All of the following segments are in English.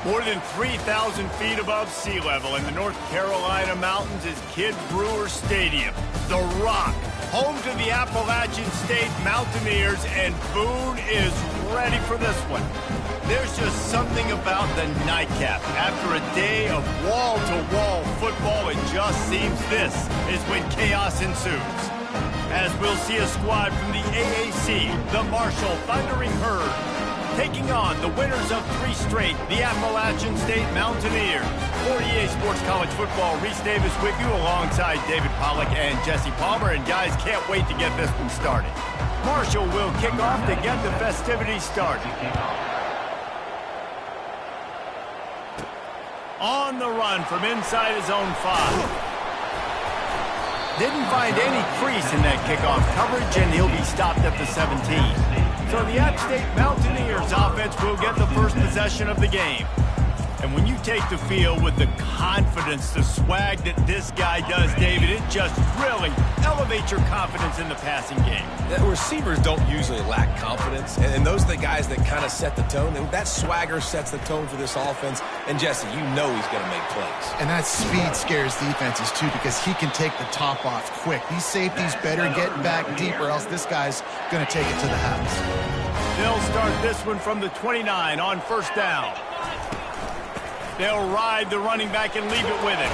More than 3,000 feet above sea level in the North Carolina mountains is Kidd Brewer Stadium. The Rock, home to the Appalachian State Mountaineers, and Boone is ready for this one. There's just something about the nightcap. After a day of wall-to-wall football, it just seems this is when chaos ensues. As we'll see a squad from the AAC, the Marshall Thundering Herd, taking on the winners of 3 straight, the Appalachian State Mountaineers. For EA Sports College Football, Reese Davis with you alongside David Pollack and Jesse Palmer. And guys, can't wait to get this one started. Marshall will kick off to get the festivities started. On the run from inside his own 5. Didn't find any crease in that kickoff coverage, and he'll be stopped at the 17. So the App State Mountaineers offense will get the first possession of the game. And when you take the field with the confidence, the swag that this guy does, David, it just really elevates your confidence in the passing game. The receivers don't usually lack confidence, and those are the guys that kind of set the tone. And that swagger sets the tone for this offense. And Jesse, you know he's going to make plays. And that speed scares defenses too, because he can take the top off quick. These safeties better get back deep, or else this guy's going to take it to the house. They'll start this one from the 29 on first down. They'll ride the running back and leave it with him.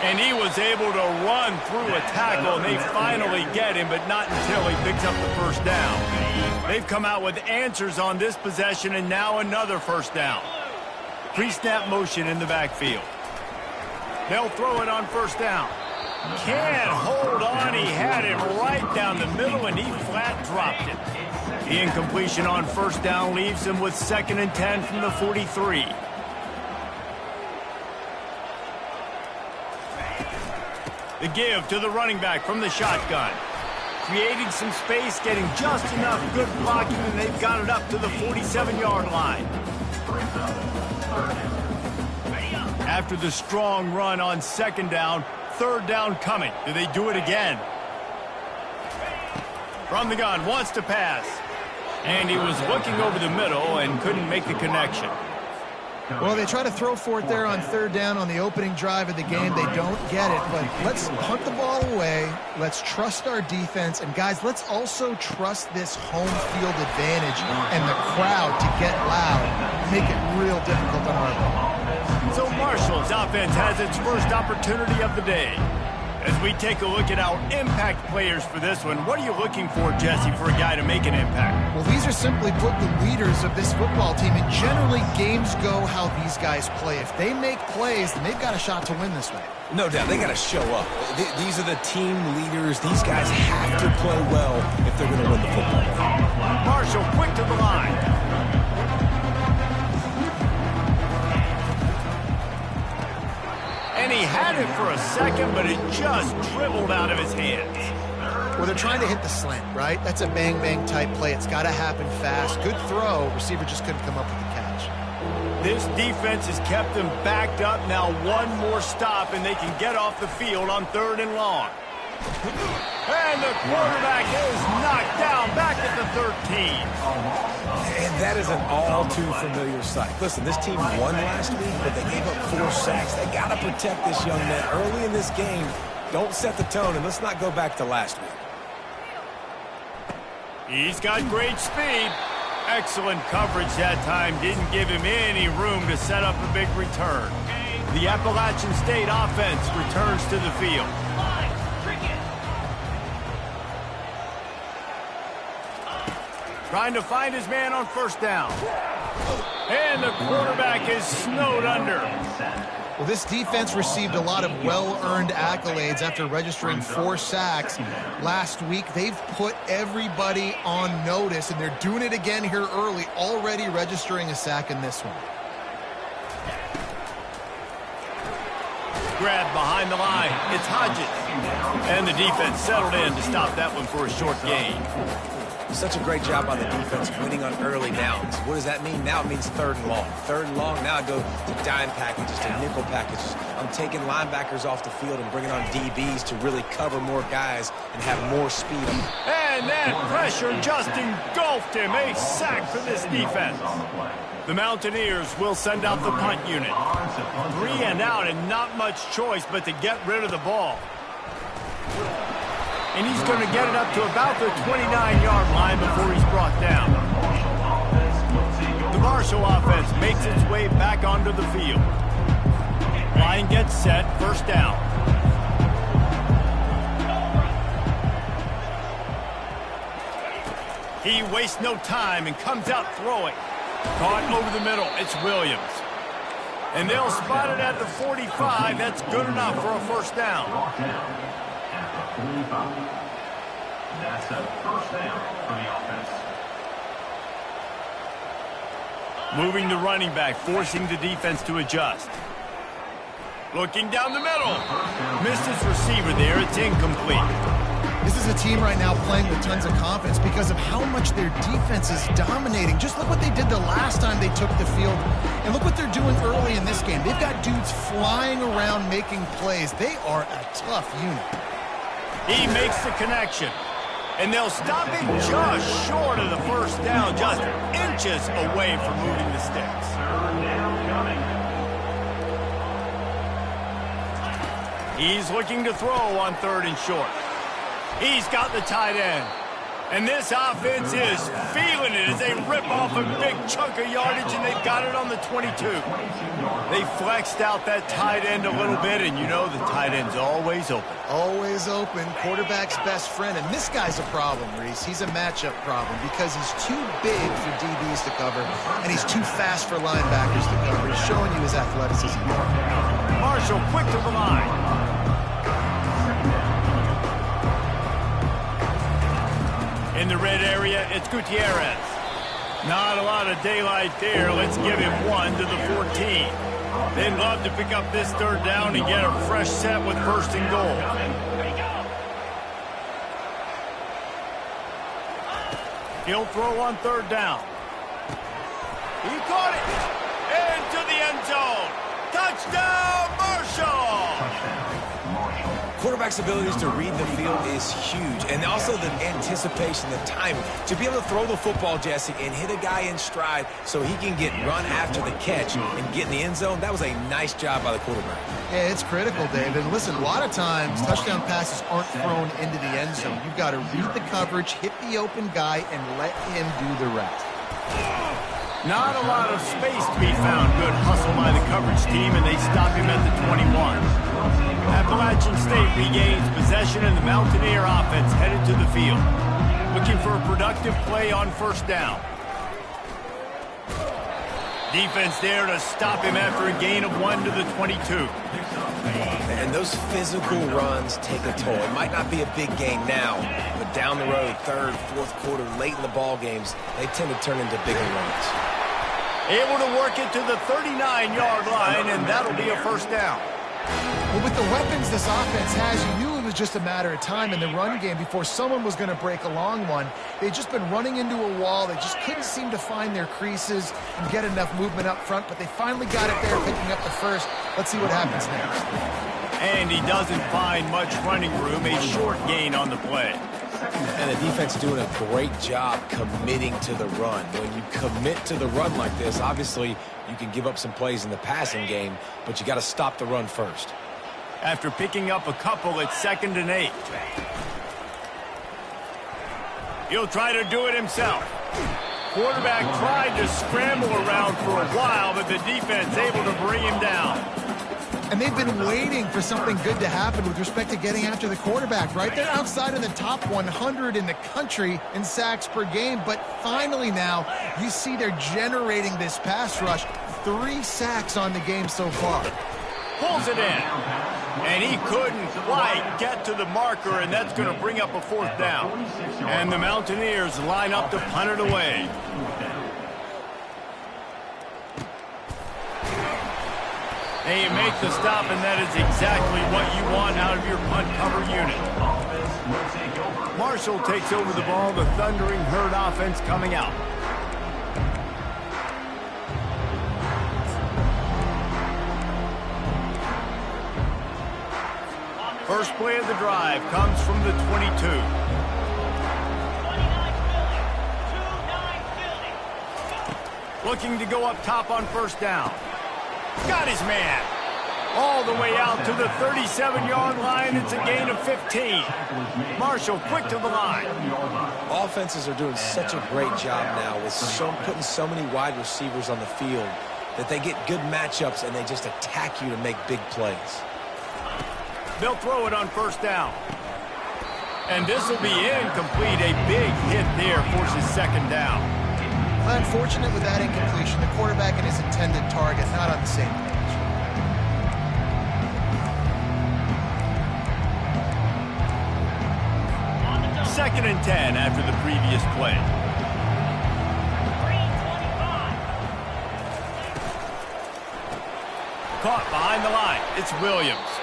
And he was able to run through a tackle, and they finally get him, but not until he picks up the first down. They've come out with answers on this possession, and now another first down. Pre-snap motion in the backfield. They'll throw it on first down. Can't hold on. He had it right down the middle, and he flat dropped it. The incompletion on first down leaves him with 2nd and 10 from the 43. The give to the running back from the shotgun. Creating some space, getting just enough good blocking, and they've got it up to the 47-yard line. After the strong run on 2nd down, 3rd down coming. Do they do it again? From the gun, wants to pass. And he was looking over the middle and couldn't make the connection. Well, they try to throw for it there on 3rd down on the opening drive of the game. They don't get it, but let's punt the ball away. Let's trust our defense. And, guys, let's also trust this home field advantage and the crowd to get loud, make it real difficult on our part. So Marshall's offense has its first opportunity of the day. As we take a look at our impact players for this one, what are you looking for, Jesse, for a guy to make an impact? Well, these are simply put the leaders of this football team, and generally games go how these guys play. If they make plays, then they've got a shot to win this one. No doubt, they got to show up. These are the team leaders. These guys have to play well if they're going to win the football game. Marshall quick to the line. And he had it for a second, but it just dribbled out of his hands. Well, they're trying to hit the slant, right? That's a bang-bang type play. It's got to happen fast. Good throw. Receiver just couldn't come up with the catch. This defense has kept them backed up. Now one more stop, and they can get off the field on 3rd and long. And the quarterback is knocked down back at the 13. And that is an all-too-familiar sight. Listen, this team won last week, but they gave up 4 sacks. They got to protect this young man early in this game. Don't set the tone, and let's not go back to last week. He's got great speed. Excellent coverage that time. Didn't give him any room to set up a big return. The Appalachian State offense returns to the field. Trying to find his man on first down. And the quarterback is snowed under. Well, this defense received a lot of well-earned accolades after registering 4 sacks last week. They've put everybody on notice, and they're doing it again here early, already registering a sack in this one. Grab behind the line. It's Hodges. And the defense settled in to stop that one for a short gain. Such a great job by the defense winning on early downs. What does that mean? Now it means 3rd and long. 3rd and long, now I go to dime packages, to nickel packages. I'm taking linebackers off the field and bringing on DBs to really cover more guys and have more speed. And that pressure just engulfed him. A sack for this defense. The Mountaineers will send out the punt unit. 3 and out and not much choice but to get rid of the ball. And he's going to get it up to about the 29-yard line before he's brought down. The Marshall offense makes its way back onto the field. Line gets set, 1st down. He wastes no time and comes out throwing. Caught over the middle. It's Williams. And they'll spot it at the 45. That's good enough for a 1st down. That's a 1st down for the offense. Moving the running back, forcing the defense to adjust. Looking down the middle. Missed his receiver there. It's incomplete. This is a team right now playing with tons of confidence because of how much their defense is dominating. Just look what they did the last time they took the field, and look what they're doing early in this game. They've got dudes flying around making plays. They are a tough unit. He makes the connection, and they'll stop him just short of the 1st down, just inches away from moving the sticks. 3rd down coming. He's looking to throw on 3rd and short. He's got the tight end. And this offense is feeling it as they rip off a big chunk of yardage, and they've got it on the 22. They flexed out that tight end a little bit, and you know the tight end's always open. Always open, quarterback's best friend. And this guy's a problem, Reese. He's a matchup problem because he's too big for DBs to cover, and he's too fast for linebackers to cover. He's showing you his athleticism. Marshall quick to the line. In the red area, it's Gutierrez. Not a lot of daylight there. Let's give him 1 to the 14. They'd love to pick up this 3rd down and get a fresh set with 1st and goal. He'll throw on 3rd down. He caught it. Into the end zone. Touchdown, Marshall! Quarterback's abilities to read the field is huge, and also the anticipation, the timing. To be able to throw the football, Jesse, and hit a guy in stride so he can get run after the catch and get in the end zone, that was a nice job by the quarterback. Yeah, it's critical, David. Listen, a lot of times touchdown passes aren't thrown into the end zone. You've got to read the coverage, hit the open guy, and let him do the rest. Not a lot of space to be found. Good hustle by the coverage team, and they stop him at the 21. Appalachian State regains possession, and the Mountaineer offense headed to the field. Looking for a productive play on 1st down. Defense there to stop him after a gain of 1 to the 22. And those physical runs take a toll. It might not be a big gain now, but down the road, 3rd, 4th quarter, late in the ball games, they tend to turn into bigger runs. Able to work it to the 39-yard line, and that'll be a 1st down. Well, with the weapons this offense has, you knew it was just a matter of time in the run game before someone was going to break a long one. They'd just been running into a wall. They just couldn't seem to find their creases and get enough movement up front, but they finally got it there, picking up the 1st. Let's see what happens next. And he doesn't find much running room, a short gain on the play. And the defense doing a great job committing to the run. When you commit to the run like this, obviously you can give up some plays in the passing game, but you got to stop the run first. After picking up a couple, it's 2nd and 8. He'll try to do it himself. Quarterback tried to scramble around for a while, but the defense able to bring him down. And they've been waiting for something good to happen with respect to getting after the quarterback, right? They're outside of the top 100 in the country in sacks per game, but finally now you see they're generating this pass rush. 3 sacks on the game so far. Pulls it in, and he couldn't quite get to the marker, and that's going to bring up a 4th down. And the Mountaineers line up to punt it away. And you make the stop, and that is exactly what you want out of your punt cover unit. Marshall takes over the ball. The Thundering Herd offense coming out. First play of the drive comes from the 22. Looking to go up top on first down. Got his man. All the way out to the 37-yard line. It's a gain of 15. Marshall quick to the line. Offenses are doing such a great job now with putting so many wide receivers on the field that they get good matchups and they just attack you to make big plays. They'll throw it on first down. And this will be incomplete. A big hit there forces second down. Unfortunate with that incompletion. The quarterback and his intended target not on the same page. Second and 10 after the previous play. Caught behind the line. It's Williams.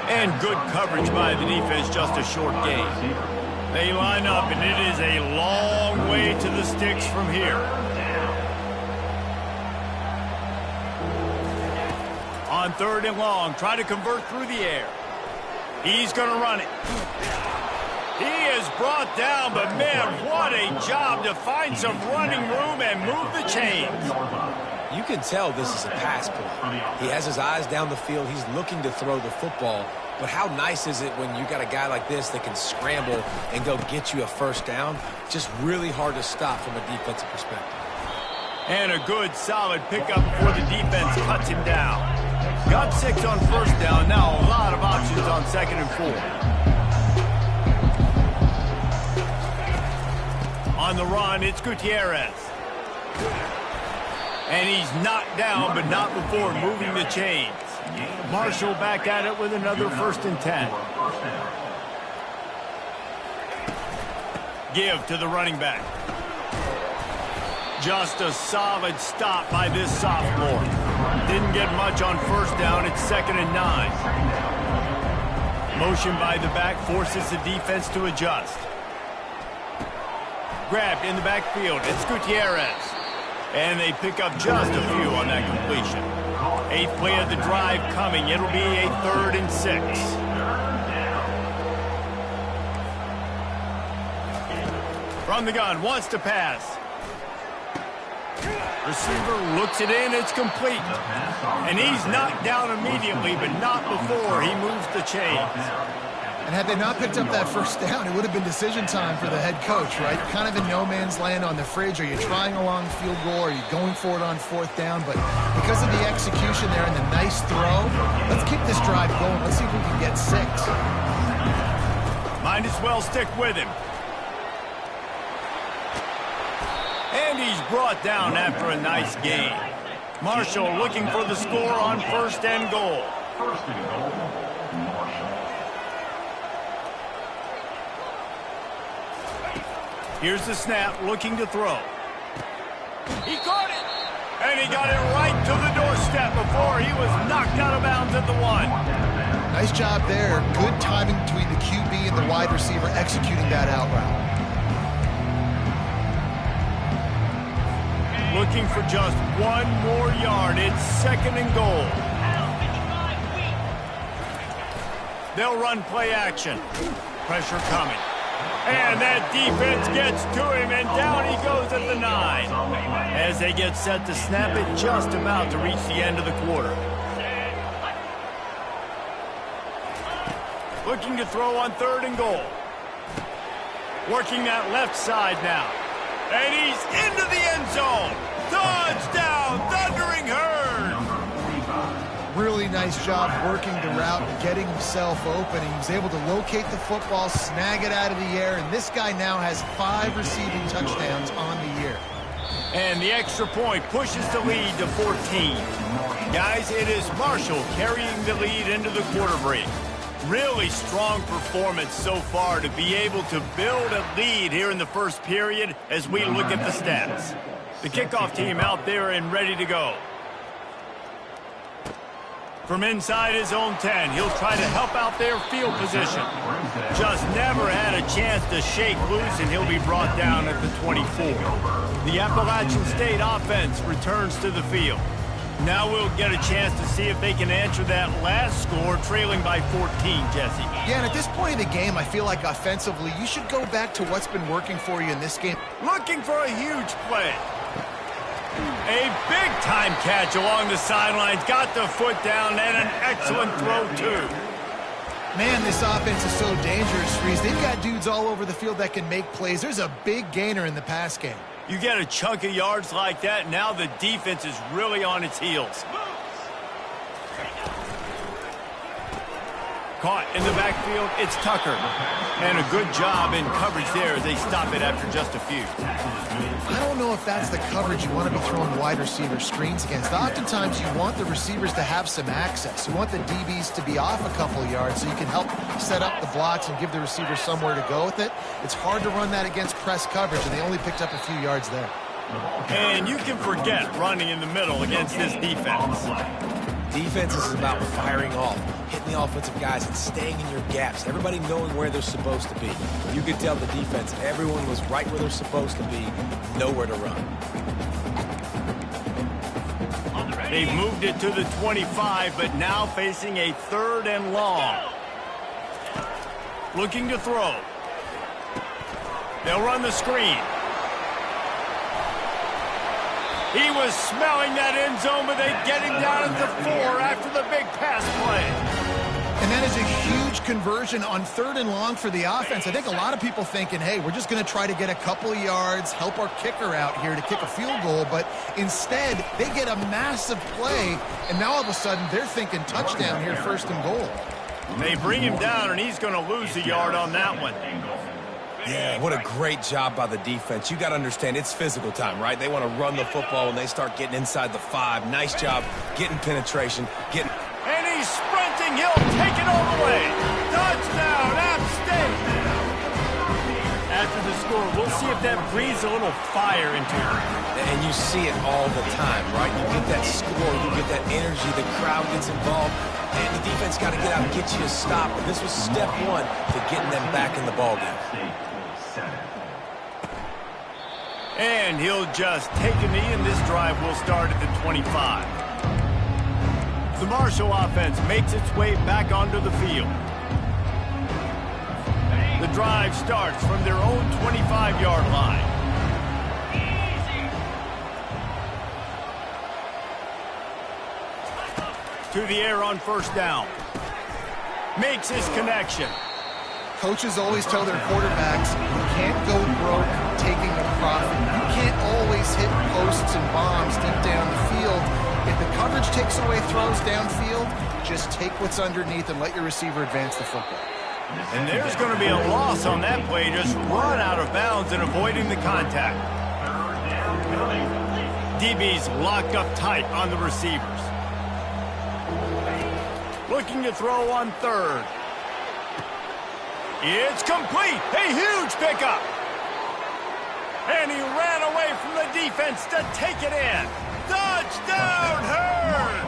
And good coverage by the defense, just a short gain. They line up, and it is a long way to the sticks from here. On third and long, try to convert through the air. He's going to run it. He is brought down, but man, what a job to find some running room and move the chains. You can tell this is a pass play. He has his eyes down the field. He's looking to throw the football. But how nice is it when you got a guy like this that can scramble and go get you a first down? Just really hard to stop from a defensive perspective. And a good, solid pickup before the defense cuts him down. Got 6 on first down. Now a lot of options on second and 4. On the run, it's Gutierrez. And he's knocked down, but not before moving the chains. Marshall back at it with another first and 10. Give to the running back. Just a solid stop by this sophomore. Didn't get much on first down. It's second and 9. Motion by the back forces the defense to adjust. Grabbed in the backfield. It's Gutierrez. And they pick up just a few on that completion. 8th play of the drive coming. It'll be a 3rd and 6. From the gun, wants to pass. Receiver looks it in, it's complete. And he's knocked down immediately, but not before he moves the chains. And had they not picked up that first down, it would have been decision time for the head coach, right? Kind of in no man's land on the fridge. Are you trying a long field goal? Are you going for it on fourth down? But because of the execution there and the nice throw, let's keep this drive going. Let's see if we can get 6. Might as well stick with him. And he's brought down after a nice gain. Marshall looking for the score on first and goal. First and goal, Marshall. Here's the snap, looking to throw. He caught it! And he got it right to the doorstep before he was knocked out of bounds at the 1. Nice job there. Good timing between the QB and the wide receiver executing that out route. Looking for just 1 more yard. It's second and goal. They'll run play action. Pressure coming. And that defense gets to him, and down he goes at the 9. As they get set to snap it, just about to reach the end of the quarter. Looking to throw on 3rd and goal. Working that left side now. And he's into the end zone. Touchdown, Thundering Herd! Really nice job working the route and getting himself open. He was able to locate the football, snag it out of the air, and this guy now has 5 receiving touchdowns on the year. And the extra point pushes the lead to 14. Guys, it is Marshall carrying the lead into the quarter break. Really strong performance so far to be able to build a lead here in the first period as we look at the stats. The kickoff team out there and ready to go. From inside his own 10, he'll try to help out their field position. Just never had a chance to shake loose, and he'll be brought down at the 24. The Appalachian State offense returns to the field. Now we'll get a chance to see if they can answer that last score, trailing by 14, Jesse. Yeah, and at this point in the game, I feel like offensively, you should go back to what's been working for you in this game. Looking for a huge play. A big-time catch along the sidelines. Got the foot down, and an excellent throw, too. Man, this offense is so dangerous, Freeze. They've got dudes all over the field that can make plays. There's a big gainer in the pass game. You get a chunk of yards like that, now the defense is really on its heels. Caught in the backfield, it's Tucker. And a good job in coverage there as they stop it after just a few. I don't know if that's the coverage you want to be throwing wide receiver screens against. Oftentimes, you want the receivers to have some access. You want the DBs to be off a couple of yards so you can help set up the blocks and give the receiver somewhere to go with it. It's hard to run that against press coverage, and they only picked up a few yards there. And you can forget running in the middle against this defense. Defense is about firing off, hitting the offensive guys, and staying in your gaps. Everybody knowing where they're supposed to be. You could tell the defense, everyone was right where they're supposed to be, nowhere to run. They've moved it to the 25, but now facing a 3rd and long. Looking to throw. They'll run the screen. He was smelling that end zone, but they get him down at the 4 after the big pass play. And that is a huge conversion on 3rd and long for the offense. I think a lot of people thinking, hey, we're just going to try to get a couple of yards, help our kicker out here to kick a field goal. But instead, they get a massive play, and now all of a sudden they're thinking touchdown here, 1st and goal. They bring him down, and he's going to lose a yard on that one. Yeah, what a great job by the defense. You got to understand, it's physical time, right? They want to run the football when they start getting inside the 5. Nice job getting penetration, getting... And he's sprinting. He'll take it all the way. Touchdown, App State. After the score, we'll see if that breathes a little fire into it. And you see it all the time, right? You get that score, you get that energy, the crowd gets involved, and the defense got to get out and get you a stop. And this was step 1 to getting them back in the ballgame. And he'll just take a knee, and this drive will start at the 25. The Marshall offense makes its way back onto the field. The drive starts from their own 25-yard line. To the air on 1st down. Makes his connection. Coaches always tell their quarterbacks, you can't go broke taking a profit. You can't always hit posts and bombs deep down the field. If the coverage takes away throws downfield, just take what's underneath and let your receiver advance the football. And there's going to be a loss on that play, just run out of bounds and avoiding the contact. DB's locked up tight on the receivers. Looking to throw on 3rd. It's complete. A huge pickup. And he ran away from the defense to take it in. Touchdown, Hurd!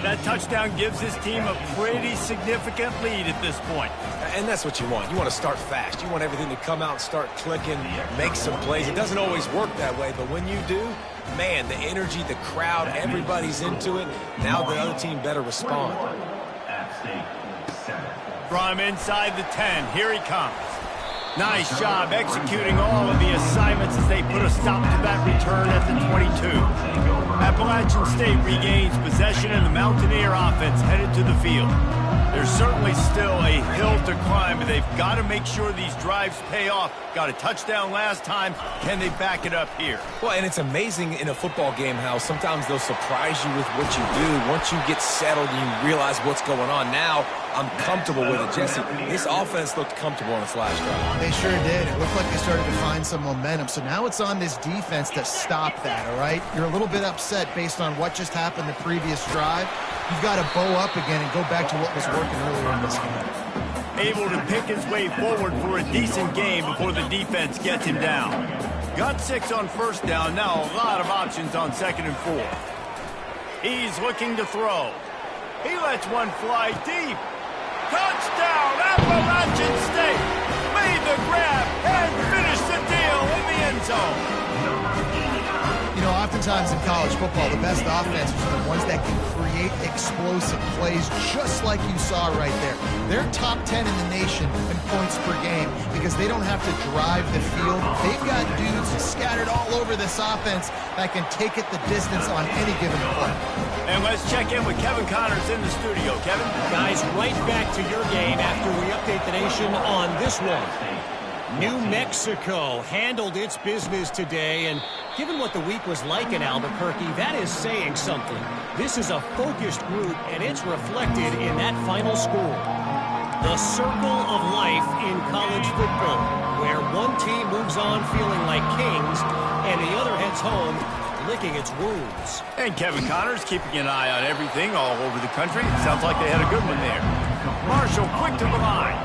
That touchdown gives his team a pretty significant lead at this point. And that's what you want. You want to start fast. You want everything to come out and start clicking, make some plays. It doesn't always work that way, but when you do, man, the energy, the crowd, everybody's into it. Now the other team better respond. From inside the 10, here he comes. Nice job executing all of the assignments as they put a stop to that return at the 22. Appalachian State regains possession, and the Mountaineer offense headed to the field. There's certainly still a hill to climb, but they've got to make sure these drives pay off. Got a touchdown last time. Can they back it up here? Well, and it's amazing in a football game how sometimes they'll surprise you with what you do. Once you get settled and you realize what's going on, now I'm comfortable with it. Jesse, this offense looked comfortable on its last drive. They sure did. It looked like they started to find some momentum. So now it's on this defense to stop that, all right? You're a little bit upset based on what just happened the previous drive. You've got to bow up again and go back to what was working earlier in this game. Able to pick his way forward for a decent game before the defense gets him down. Got 6 on 1st down. Now a lot of options on 2nd and 4. He's looking to throw. He lets one fly deep. Touchdown, Appalachian State! Made the grab and finished the deal in the end zone. You know, oftentimes in college football, the best offenses are the ones that can create explosive plays, just like you saw right there. They're top 10 in the nation in points per game because they don't have to drive the field. They've got dudes scattered all over this offense that can take it the distance on any given play. And let's check in with Kevin Connors in the studio. Kevin? Guys, right back to your game after we update the nation on this one. New Mexico handled its business today, and given what the week was like in Albuquerque, that is saying something. This is a focused group, and it's reflected in that final score. The circle of life in college football, where one team moves on feeling like kings, and the other heads home licking its wounds. And Kevin Connors keeping an eye on everything all over the country. Sounds like they had a good one there. Marshall quick to the line.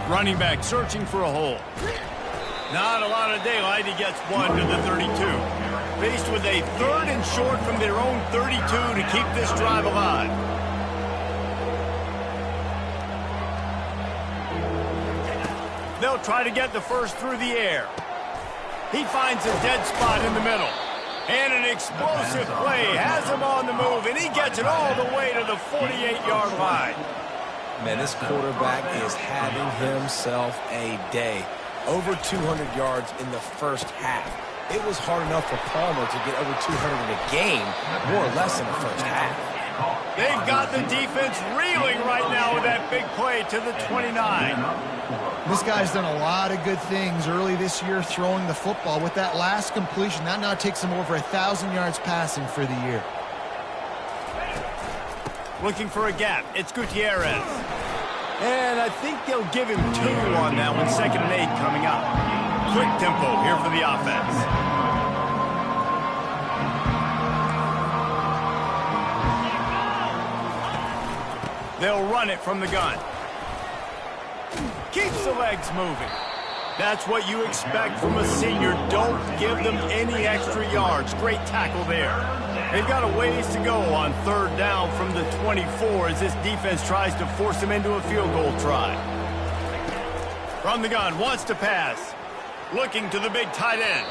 Running back searching for a hole. Not a lot of daylight. He gets one to the 32. Faced with a 3rd and short from their own 32 to keep this drive alive. They'll try to get the first through the air. He finds a dead spot in the middle. And an explosive play has him on the move, and he gets it all the way to the 48-yard line. Man, this quarterback is having himself a day. Over 200 yards in the first half. It was hard enough for Palmer to get over 200 in a game, more or less in the first half. They've got the defense reeling right now with that big play to the 29. This guy's done a lot of good things early this year throwing the football. With that last completion, that now takes him over 1,000 yards passing for the year. Looking for a gap. It's Gutierrez. And I think they'll give him 2 on that one. 2nd and 8 coming up. Quick tempo here for the offense. They'll run it from the gun. Keeps the legs moving. That's what you expect from a senior. Don't give them any extra yards. Great tackle there. They've got a ways to go on 3rd down from the 24 as this defense tries to force them into a field goal try. From the gun, wants to pass. Looking to the big tight end.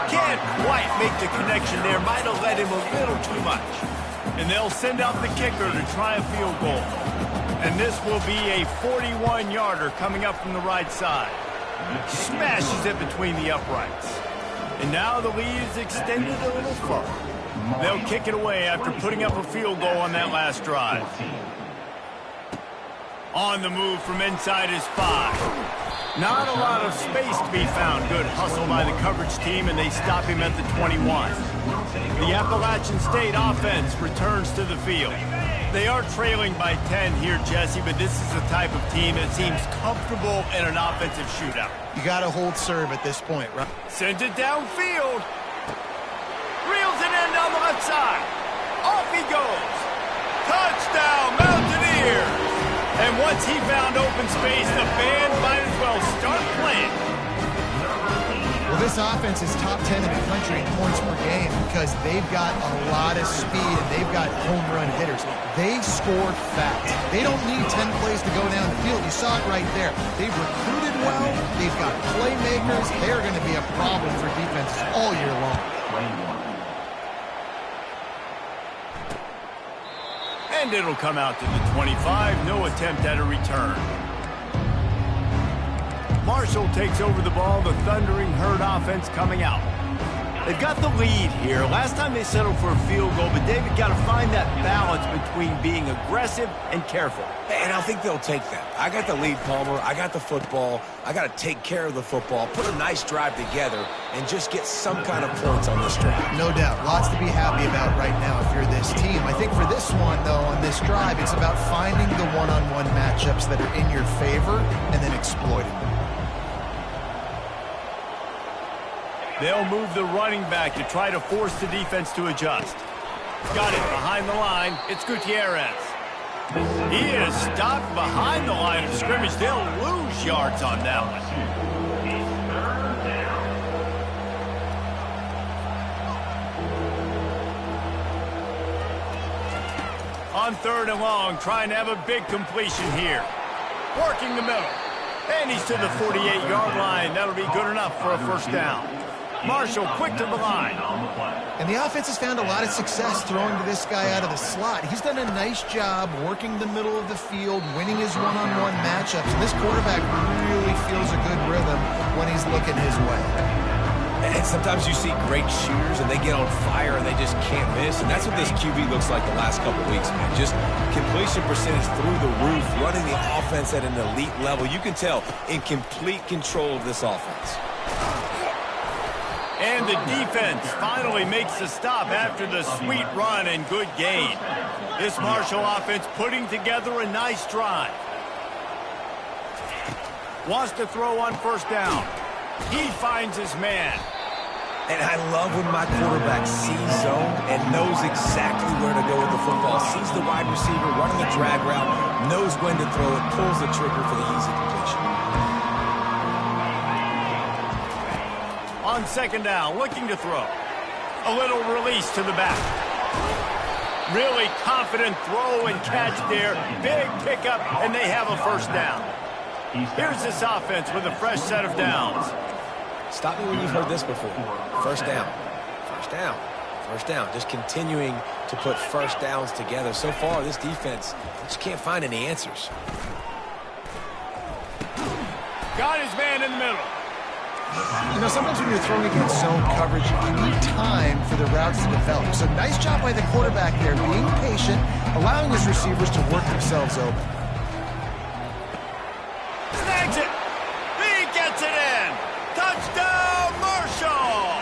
Can't quite make the connection there. Might have let him a little too much. And they'll send out the kicker to try a field goal. And this will be a 41-yarder coming up from the right side. Smashes it between the uprights. And now the lead is extended a little further. They'll kick it away after putting up a field goal on that last drive. On the move from inside his 5. Not a lot of space to be found. Good hustle by the coverage team, and they stop him at the 21. The Appalachian State offense returns to the field. They are trailing by 10 here, Jesse, but this is the type of team that seems comfortable in an offensive shootout. You got to hold serve at this point, right? Sends it downfield. Reels it in down the left side. Off he goes. Touchdown, Mountaineers! And once he found open space, the band might as well start playing. Well, this offense is top 10 in the country in points per game because they've got a lot of speed and they've got home run hitters. They score fast. They don't need 10 plays to go down the field. You saw it right there. They've recruited well. They've got playmakers. They're going to be a problem for defenses all year long. And it'll come out to the 25. No attempt at a return. Marshall takes over the ball. The Thundering Herd offense coming out. They've got the lead here. Last time they settled for a field goal, but David got to find that balance between being aggressive and careful. And I think they'll take that. I got the lead, Palmer. I got the football. I got to take care of the football, put a nice drive together, and just get some kind of points on this drive. No doubt. Lots to be happy about right now if you're this team. I think for this one, though, on this drive, it's about finding the one-on-one matchups that are in your favor and then exploiting them. They'll move the running back to try to force the defense to adjust. Got it behind the line. It's Gutierrez. He is stopped behind the line of scrimmage. They'll lose yards on that one. On 3rd and long, trying to have a big completion here. Working the middle. And he's to the 48-yard line. That'll be good enough for a first down. Marshall quick to the line. And the offense has found a lot of success throwing to this guy out of the slot. He's done a nice job working the middle of the field, winning his one-on-one matchups. And this quarterback really feels a good rhythm when he's looking his way. And sometimes you see great shooters, and they get on fire, and they just can't miss. And that's what this QB looks like the last couple weeks, man. Just completion percentage through the roof, running the offense at an elite level. You can tell in complete control of this offense. And the defense finally makes a stop after the sweet run and good gain. This Marshall offense putting together a nice drive. Wants to throw on first down. He finds his man. And I love when my quarterback sees zone and knows exactly where to go with the football. Sees the wide receiver running a drag route, knows when to throw it, pulls the trigger for the easy completion. On 2nd down, looking to throw. A little release to the back. Really confident throw and catch there. Big pickup, and they have a first down. Here's this offense with a fresh set of downs. Stop me when you've heard this before. First down. First down. First down. Just continuing to put first downs together. So far, this defense just can't find any answers. Got his man in the middle. You know, sometimes when you're throwing against zone coverage, you need time for the routes to develop. So nice job by the quarterback there, being patient, allowing his receivers to work themselves open. Snags it. He gets it in. Touchdown, Marshall.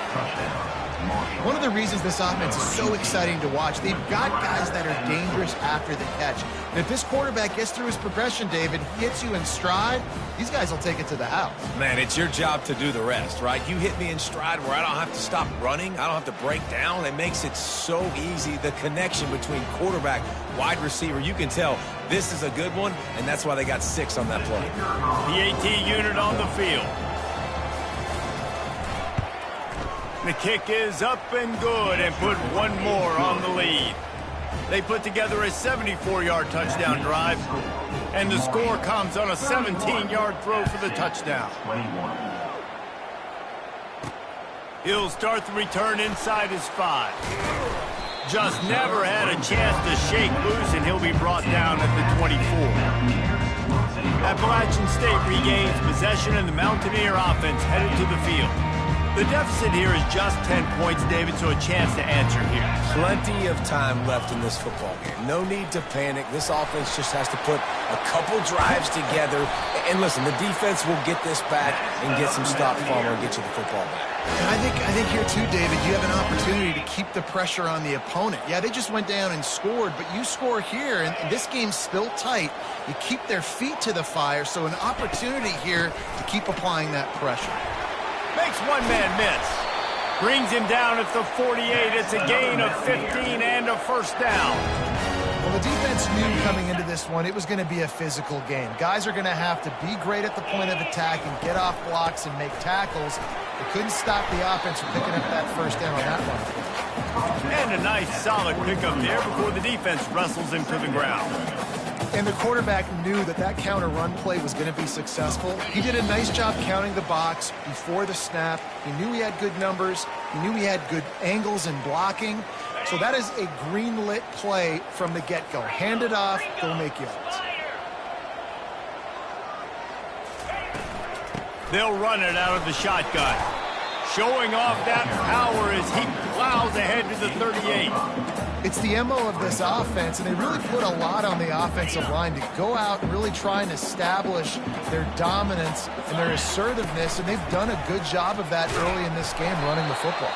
One of the reasons this offense is so exciting to watch, they've got guys that are dangerous after the catch. And if this quarterback gets through his progression, David, he hits you in stride, these guys will take it to the house. Man, it's your job to do the rest, right? You hit me in stride where I don't have to stop running. I don't have to break down. It makes it so easy. The connection between quarterback, wide receiver, you can tell this is a good one, and that's why they got 6 on that play. The AT unit on the field. The kick is up and good and put one more on the lead. They put together a 74-yard touchdown drive, and the score comes on a 17-yard throw for the touchdown. He'll start the return inside his 5. Just never had a chance to shake loose, and he'll be brought down at the 24. Appalachian State regains possession, and the Mountaineer offense headed to the field. The deficit here is just 10 points, David, so a chance to answer here. Plenty of time left in this football game. No need to panic. This offense just has to put a couple drives together. And listen, the defense will get this back and get some stop follow and get you the football back. And I think here too, David, you have an opportunity to keep the pressure on the opponent. Yeah, they just went down and scored, but you score here, and this game's still tight. You keep their feet to the fire, so an opportunity here to keep applying that pressure. Makes one man miss. Brings him down at the 48. It's a gain of 15 and a first down. Well, the defense knew coming into this one it was going to be a physical game. Guys are going to have to be great at the point of attack and get off blocks and make tackles. They couldn't stop the offense from picking up that first down on that one. And a nice solid pickup there before the defense wrestles him to the ground. And the quarterback knew that counter run play was going to be successful. He did a nice job counting the box before the snap. He knew he had good numbers. He knew he had good angles and blocking. So that is a green-lit play from the get-go. Hand it off, go make yards. They'll run it out of the shotgun. Showing off that power as he plows ahead to the 38. It's the MO of this offense, and they really put a lot on the offensive line to go out and really try and establish their dominance and their assertiveness, and they've done a good job of that early in this game running the football.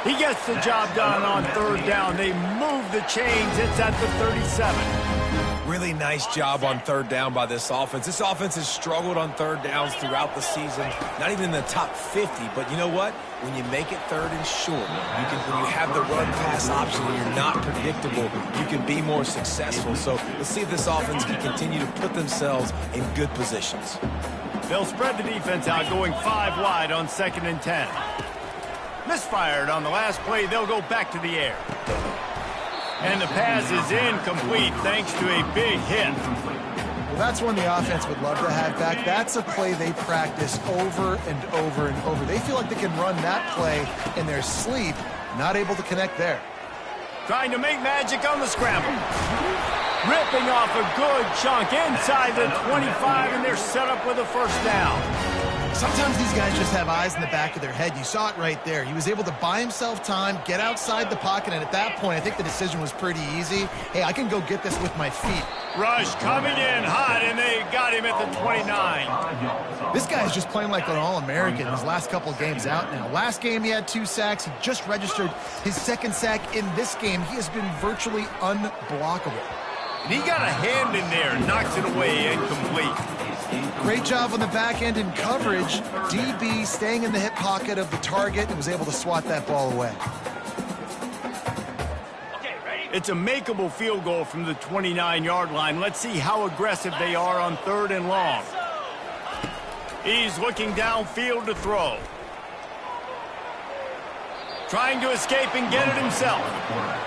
He gets the job done on 3rd down. They move the chains. It's at the 37. Really nice job on 3rd down by this offense. This offense has struggled on 3rd downs throughout the season. Not even in the top 50, but you know what? When you make it 3rd and short, when you have the run-pass option and you're not predictable, you can be more successful. So let's see if this offense can continue to put themselves in good positions. They'll spread the defense out, going 5 wide on 2nd and 10. Misfired on the last play. They'll go back to the air. And the pass is incomplete thanks to a big hit. Well, that's one the offense would love to have back. That's a play they practice over and over and over. They feel like they can run that play in their sleep, not able to connect there. Trying to make magic on the scramble. Ripping off a good chunk inside the 25, and they're set up with a first down. Sometimes these guys just have eyes in the back of their head. You saw it right there. He was able to buy himself time, get outside the pocket, and at that point, I think the decision was pretty easy. Hey, I can go get this with my feet. Rush coming in hot, and they got him at the 29. This guy is just playing like an All-American his last couple of games out now. Last game, he had 2 sacks. He just registered his 2nd sack in this game. He has been virtually unblockable. And he got a hand in there, knocks it away, incomplete. Great job on the back end in coverage. DB staying in the hip pocket of the target and was able to swat that ball away. It's a makeable field goal from the 29-yard line. Let's see how aggressive they are on 3rd and long. He's looking downfield to throw. Trying to escape and get it himself.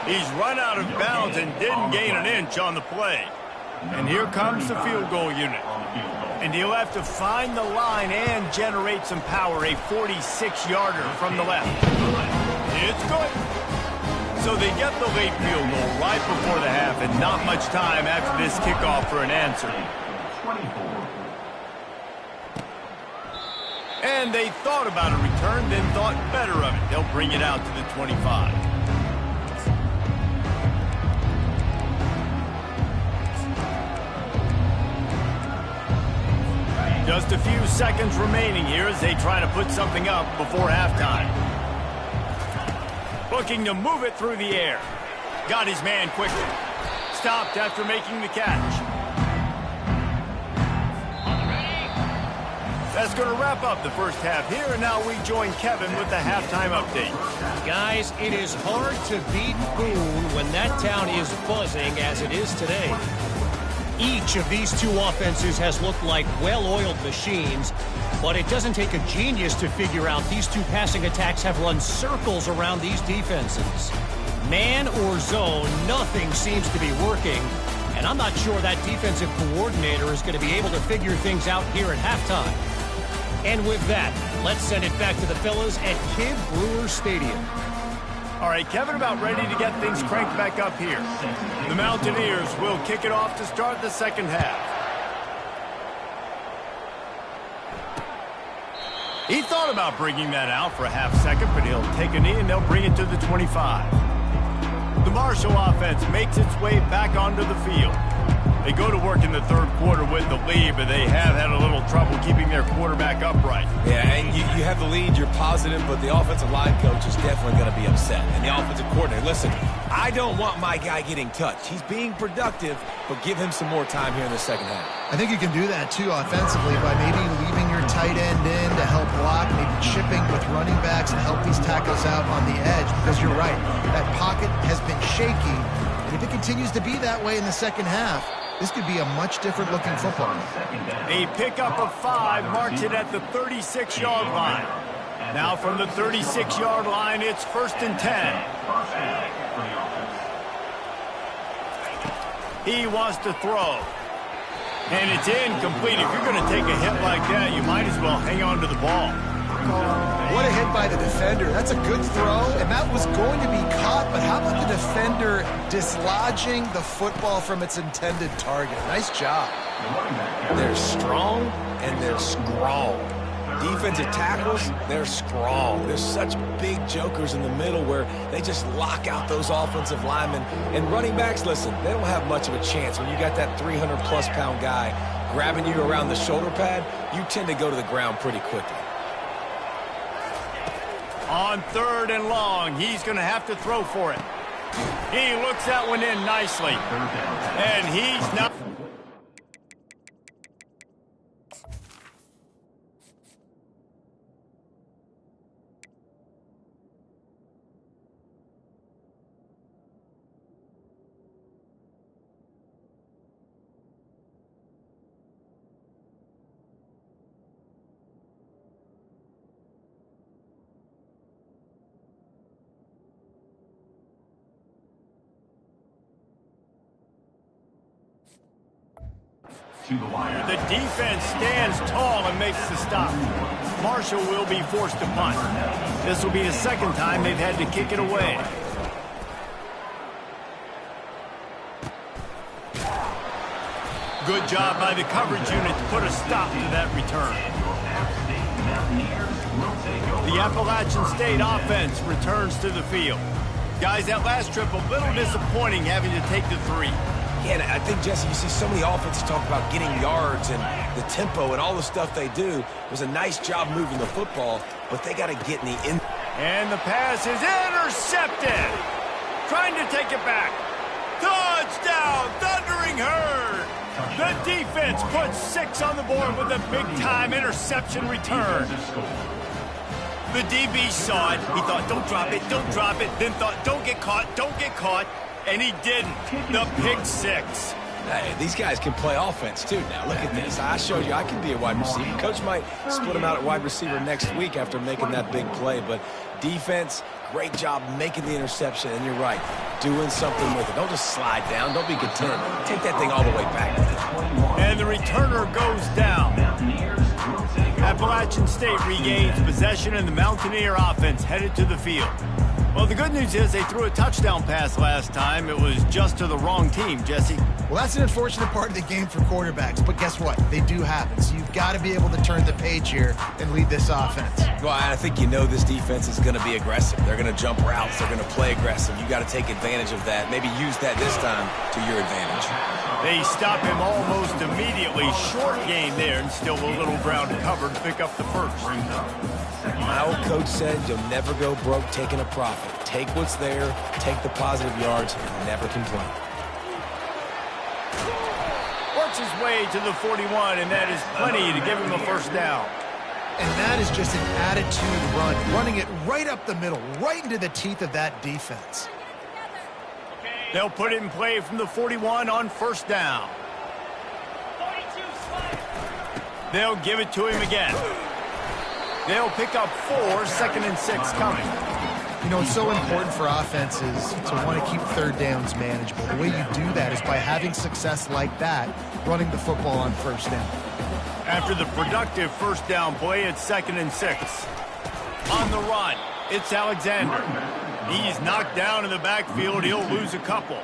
He's run out of bounds and didn't gain an inch on the play. And here comes the field goal unit. And he'll have to find the line and generate some power, a 46-yarder from the left. It's good. So they get the late field goal right before the half, and not much time after this kickoff for an answer. And they thought about a return, then thought better of it. They'll bring it out to the 25. Just a few seconds remaining here as they try to put something up before halftime. Looking to move it through the air. Got his man quickly. Stopped after making the catch. That's going to wrap up the first half here, and now we join Kevin with the halftime update. Guys, it is hard to beat Boone when that town is buzzing as it is today. Each of these 2 offenses has looked like well-oiled machines, but it doesn't take a genius to figure out these 2 passing attacks have run circles around these defenses. Man or zone, nothing seems to be working, and I'm not sure that defensive coordinator is going to be able to figure things out here at halftime. And with that, let's send it back to the fellas at Kidd Brewer Stadium. All right, Kevin, about ready to get things cranked back up here. The Mountaineers will kick it off to start the second half. He thought about bringing that out for a half second, but he'll take a knee and they'll bring it to the 25. The Marshall offense makes its way back onto the field. They go to work in the 3rd quarter with the lead, but they have had a little trouble keeping their quarterback upright. Yeah, and you have the lead, you're positive, but the offensive line coach is definitely going to be upset. And the offensive coordinator, listen, I don't want my guy getting touched. He's being productive, but give him some more time here in the second half. I think you can do that, too, offensively, by maybe leaving your tight end in to help block, maybe chipping with running backs to help these tackles out on the edge, because you're right, that pocket has been shaky, and if it continues to be that way in the second half, this could be a much different looking football. A pickup of 5 marks it at the 36-yard line. Now from the 36-yard line, it's 1st and 10. He wants to throw. And it's incomplete. If you're going to take a hit like that, you might as well hang on to the ball. What a hit by the defender. That's a good throw, and that was going to be caught, but how about the defender dislodging the football from its intended target? Nice job. They're strong and they're strong. Defensive tackles, they're strong. There's such big jokers in the middle where they just lock out those offensive linemen. And running backs, listen, they don't have much of a chance. When you got that 300-plus pound guy grabbing you around the shoulder pad, you tend to go to the ground pretty quickly. On 3rd and long, he's going to have to throw for it. He looks that one in nicely. And he's not... to the line. The defense stands tall and makes the stop. Marshall will be forced to punt. This will be the second time they've had to kick it away. Good job by the coverage unit to put a stop to that return. The Appalachian State offense returns to the field. Guys, that last trip a little disappointing having to take the 3. Yeah, and I think, Jesse, you see so many offenses talk about getting yards and the tempo and all the stuff they do. It was a nice job moving the football, but they got to get in the end. And the pass is intercepted. Trying to take it back. Touchdown, Thundering Herd. The defense puts 6 on the board with a big-time interception return. The DB saw it. He thought, don't drop it, don't drop it. Then thought, don't get caught, and he didn't. The pick 6. Hey, these guys can play offense, too. Now, look at this. I showed you I can be a wide receiver. Coach might split him out at wide receiver next week after making that big play. But defense, great job making the interception. And you're right, doing something with it. Don't just slide down. Don't be content. Take that thing all the way back. And the returner goes down. Appalachian State regains possession, and the Mountaineer offense headed to the field. Well, the good news is they threw a touchdown pass last time. It was just to the wrong team, Jesse. Well, that's an unfortunate part of the game for quarterbacks, but guess what? They do happen, so you've got to be able to turn the page here and lead this offense. Well, I think you know this defense is going to be aggressive. They're going to jump routes. They're going to play aggressive. You got to take advantage of that. Maybe use that this time to your advantage. They stop him almost immediately. Short gain there, and still a little ground covered to pick up the first. My old coach said you'll never go broke taking a profit. Take what's there, take the positive yards, and never complain. Works his way to the 41, and that is plenty to give him a first down. And that is just an attitude run, running it right up the middle, right into the teeth of that defense. They'll put it in play from the 41 on first down. They'll give it to him again. They'll pick up 4, 2nd and 6 coming. You know, it's so important for offenses to want to keep third downs manageable. The way you do that is by having success like that, running the football on first down. After the productive first down play, it's 2nd and 6. On the run, it's Alexander. He's knocked down in the backfield. He'll lose a couple.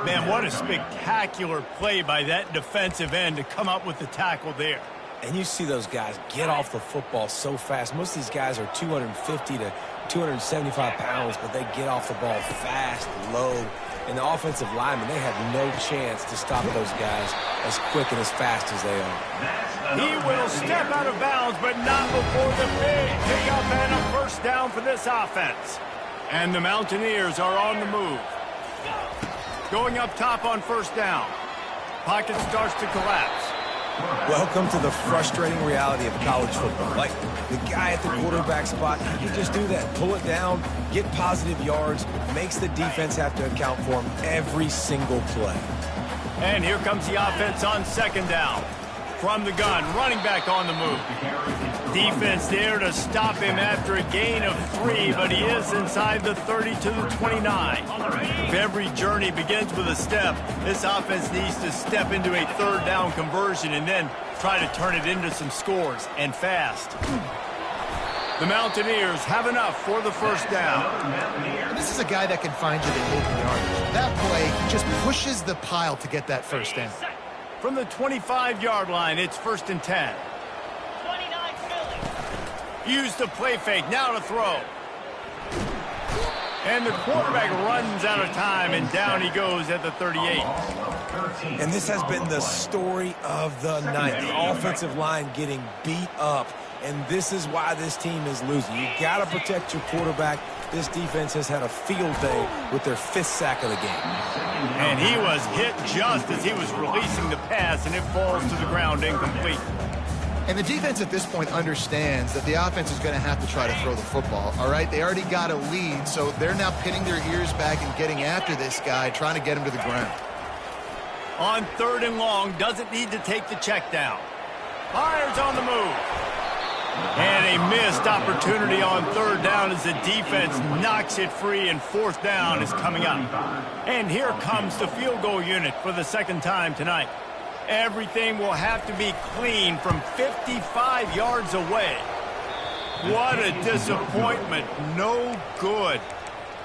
Man, what a spectacular play by that defensive end to come up with the tackle there. And you see those guys get off the football so fast. Most of these guys are 250 to 275 pounds, but they get off the ball fast, low. And the offensive linemen, they have no chance to stop those guys as quick and as fast as they are. He will step out of bounds, but not before the big pickup and a first down for this offense. And the Mountaineers are on the move. Going up top on first down. Pocket starts to collapse. Welcome to the frustrating reality of college football. Like, the guy at the quarterback spot, he can just do that. Pull it down, get positive yards, makes the defense have to account for him every single play. And here comes the offense on second down. From the gun, running back on the move. Defense there to stop him after a gain of 3, but he is inside the 30 to the 29. If every journey begins with a step, this offense needs to step into a third down conversion and then try to turn it into some scores, and fast. The Mountaineers have enough for the first down. And this is a guy that can find you the open yardage. That play, he just pushes the pile to get that first down. From the 25-yard line, it's 1st and 10. Use the play fake, now to throw. And the quarterback runs out of time, and down he goes at the 38. And this has been the story of the night. The offensive line getting beat up, and this is why this team is losing. You got to protect your quarterback. This defense has had a field day with their 5th sack of the game. And he was hit just as he was releasing the pass, and it falls to the ground incomplete. And the defense at this point understands that the offense is going to have to try to throw the football, all right? They already got a lead, so they're now pinning their ears back and getting after this guy, trying to get him to the ground. On 3rd and long, doesn't need to take the check down. Fires on the move. And a missed opportunity on 3rd down as the defense knocks it free, and 4th down is coming up. And here comes the field goal unit for the 2nd time tonight. Everything will have to be clean from 55 yards away. What a disappointment. No good.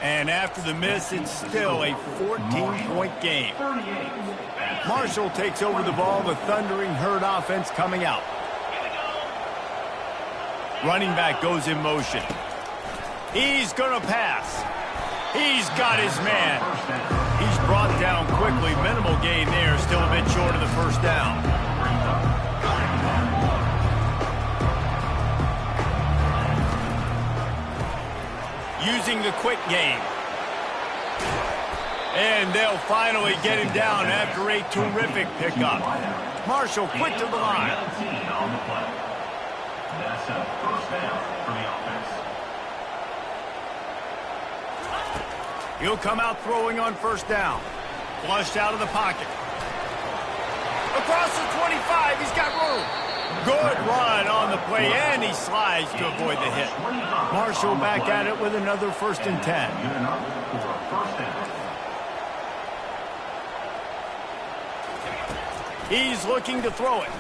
And after the miss, it's still a 14-point game. Marshall takes over the ball. The Thundering Herd offense coming out. Running back goes in motion. He's going to pass. He's got his man. He's brought down quickly. Minimal gain there. Still a bit short of the first down. Using the quick game. And they'll finally get him down after a terrific pickup. Marshall quick to the line. That's a first down for the offense. He'll come out throwing on first down. Flushed out of the pocket. Across the 25, he's got room. Good run on the play, and he slides to avoid the hit. Marshall back at it with another 1st and 10. He's looking to throw it.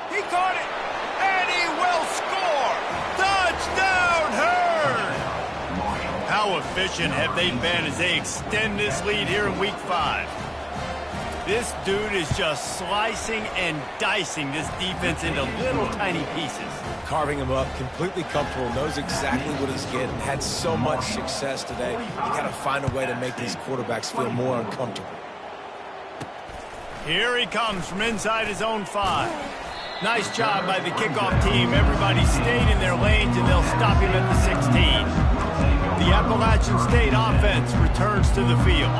He caught it, and he will score. Touchdown, Herd! How efficient have they been as they extend this lead here in Week 5? This dude is just slicing and dicing this defense into little tiny pieces. Carving him up, completely comfortable, knows exactly what he's getting. Had so much success today. You got to find a way to make these quarterbacks feel more uncomfortable. Here he comes from inside his own 5. Nice job by the kickoff team. Everybody stayed in their lanes, and they'll stop him at the 16. The Appalachian State offense returns to the field.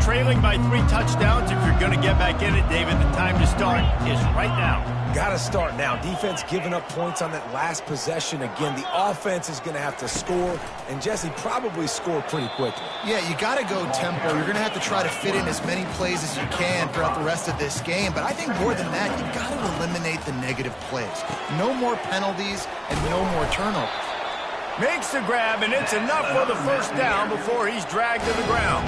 Trailing by 3 touchdowns. If you're going to get back in it, David, the time to start is right now. Got to start now. Defense giving up points on that last possession. Again, the offense is going to have to score, and Jesse probably score pretty quickly. Yeah, you got to go tempo. You're going to have to try to fit in as many plays as you can throughout the rest of this game. But I think more than that, you've got to eliminate the negative plays. No more penalties and no more turnovers. Makes the grab, and it's enough for the first down before he's dragged to the ground.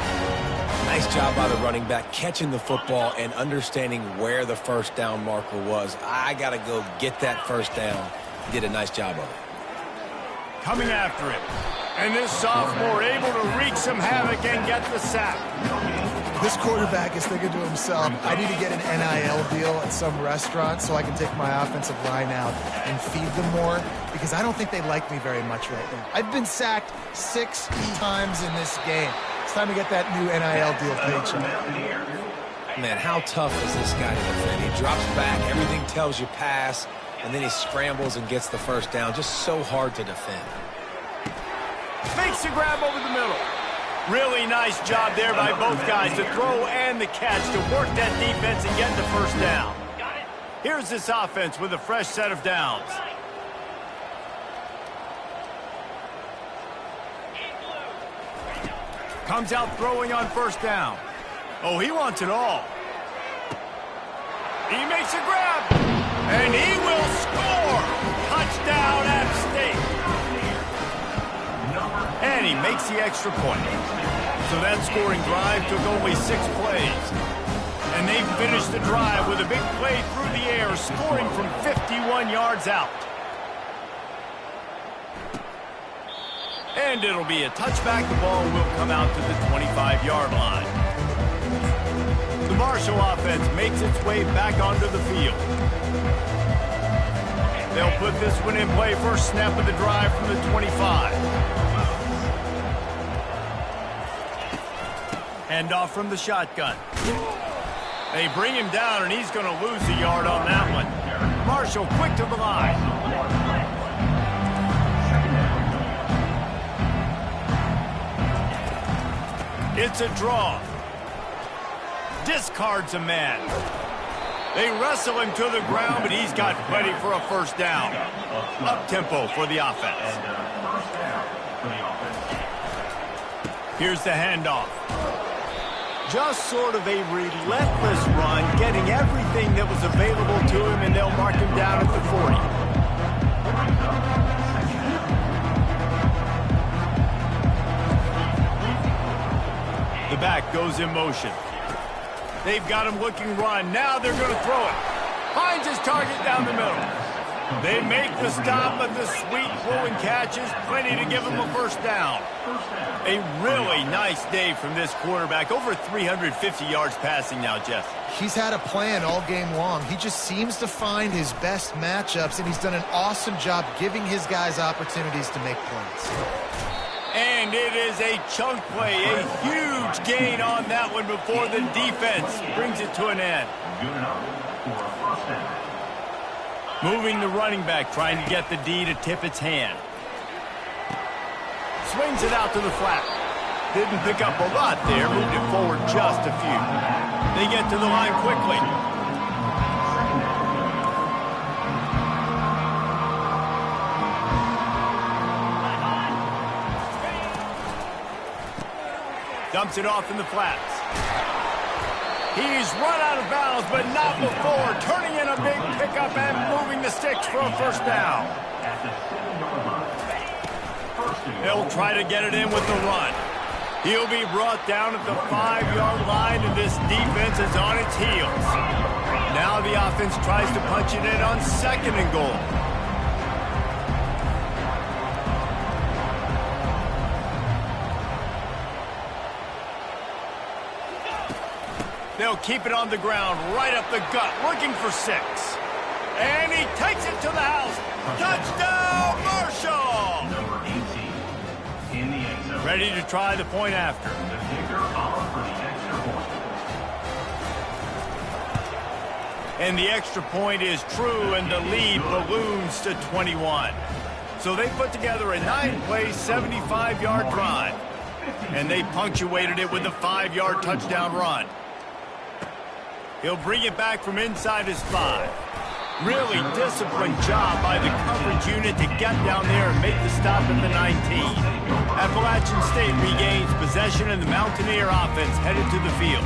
Nice job by the running back catching the football and understanding where the first down marker was. I got to go get that first down. He did a nice job of it. Coming after it. And this sophomore able to wreak some havoc and get the sack. This quarterback is thinking to himself, I need to get an NIL deal at some restaurant so I can take my offensive line out and feed them more, because I don't think they like me very much right now. I've been sacked 6 times in this game. It's time to get that new NIL deal paycheck. Man, how tough is this guy to defend? He drops back, everything tells you pass, and then he scrambles and gets the first down. Just so hard to defend. Makes the grab over the middle. Really nice job there by both guys, the throw and the catch, to work that defense and get the first down. Here's this offense with a fresh set of downs. Comes out throwing on first down. Oh, he wants it all. He makes a grab, and he will score. Touchdown, App State. And he makes the extra point. So that scoring drive took only 6 plays. And they finished the drive with a big play through the air, scoring from 51 yards out. And it'll be a touchback. The ball will come out to the 25-yard line. The Marshall offense makes its way back onto the field. They'll put this one in play, first snap of the drive from the 25. Handoff from the shotgun. They bring him down, and he's going to lose a yard on that one. Marshall quick to the line. It's a draw. Discards a man. They wrestle him to the ground, but he's got plenty for a first down. Up-tempo for the offense. Here's the handoff. Just sort of a relentless run, getting everything that was available to him, and they'll mark him down at the 40. The back goes in motion. They've got him looking run. Now they're going to throw it. Finds his target down the middle. They make the stop, but the sweet throwing catches plenty to give him a first down. A really nice day from this quarterback. Over 350 yards passing now, Jeff. He's had a plan all game long. He just seems to find his best matchups, and he's done an awesome job giving his guys opportunities to make plays. And it is a chunk play, a huge gain on that one before the defense brings it to an end. Good enough for a first down. Moving the running back, trying to get the D to tip its hand. Swings it out to the flat. Didn't pick up a lot there, moved it forward just a few. They get to the line quickly. Dumps it off in the flats. He's run out of bounds, but not before. Turning in a big pickup and moving the sticks for a first down. They'll try to get it in with the run. He'll be brought down at the 5-yard line, and this defense is on its heels. Now the offense tries to punch it in on 2nd and goal. They'll keep it on the ground, right up the gut, looking for 6. And he takes it to the house. Touchdown, Marshall! Number 18 in the end zone. Ready to try the point after. The kicker off for the extra point. And the extra point is true, and the lead balloons to 21. So they put together a 9-play, 75-yard drive. And they punctuated it with a 5-yard touchdown run. He'll bring it back from inside his 5. Really disciplined job by the coverage unit to get down there and make the stop at the 19. Appalachian State regains possession, and the Mountaineer offense headed to the field.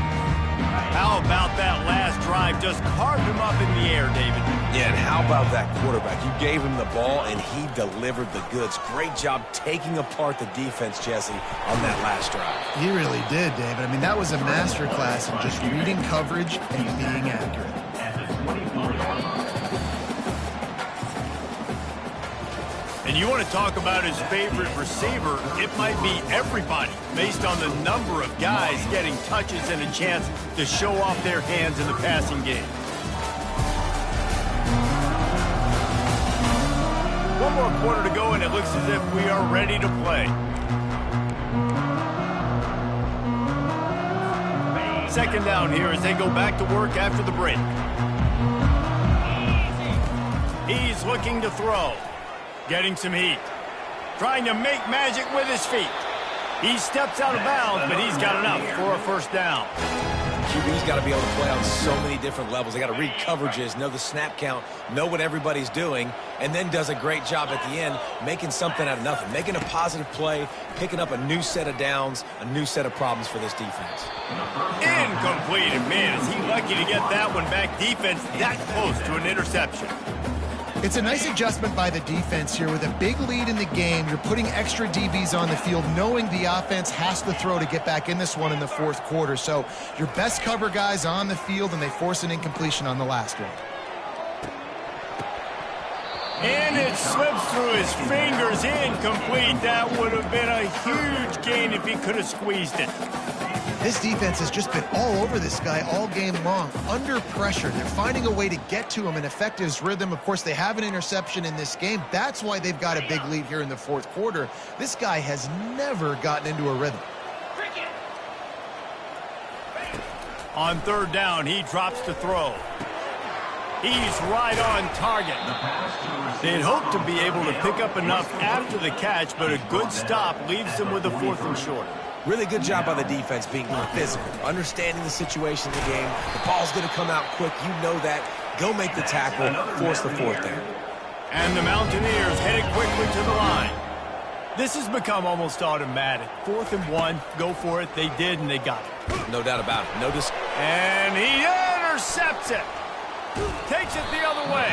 How about that last drive? Just carved him up in the air, David. Yeah, and how about that quarterback? You gave him the ball, and he delivered the goods. Great job taking apart the defense, Jesse, on that last drive. He really did, David. I mean, that was a masterclass in just reading coverage and being accurate. At the 24-yard line. And you want to talk about his favorite receiver, it might be everybody, based on the number of guys getting touches and a chance to show off their hands in the passing game. One more quarter to go, and it looks as if we are ready to play. Second down here as they go back to work after the break. He's looking to throw. Getting some heat. Trying to make magic with his feet. He steps out of bounds, but he's got enough for a first down. QB's got to be able to play on so many different levels. They got to read coverages, know the snap count, know what everybody's doing, and then does a great job at the end making something out of nothing, making a positive play, picking up a new set of downs, a new set of problems for this defense. Incomplete, and man, is he lucky to get that one back. Defense that close to an interception. It's a nice adjustment by the defense here. With a big lead in the game, you're putting extra DBs on the field, knowing the offense has to throw to get back in this one in the 4th quarter. So your best cover guys on the field, and they force an incompletion on the last one. And it slips through his fingers, incomplete. That would have been a huge gain if he could have squeezed it. This defense has just been all over this guy all game long, under pressure. They're finding a way to get to him and affect his rhythm. Of course, they have an interception in this game. That's why they've got a big lead here in the 4th quarter. This guy has never gotten into a rhythm. On 3rd down, he drops to throw. He's right on target. They'd hoped to be able to pick up enough after the catch, but a good stop leaves them with a 4th and short. Really good job by the defense being physical, understanding the situation in the game. The ball's going to come out quick. You know that. Go make the tackle, force the 4th down. And the Mountaineers headed quickly to the line. This has become almost automatic. 4th and 1, go for it. They did, and they got it. No doubt about it. And he intercepts it. Takes it the other way.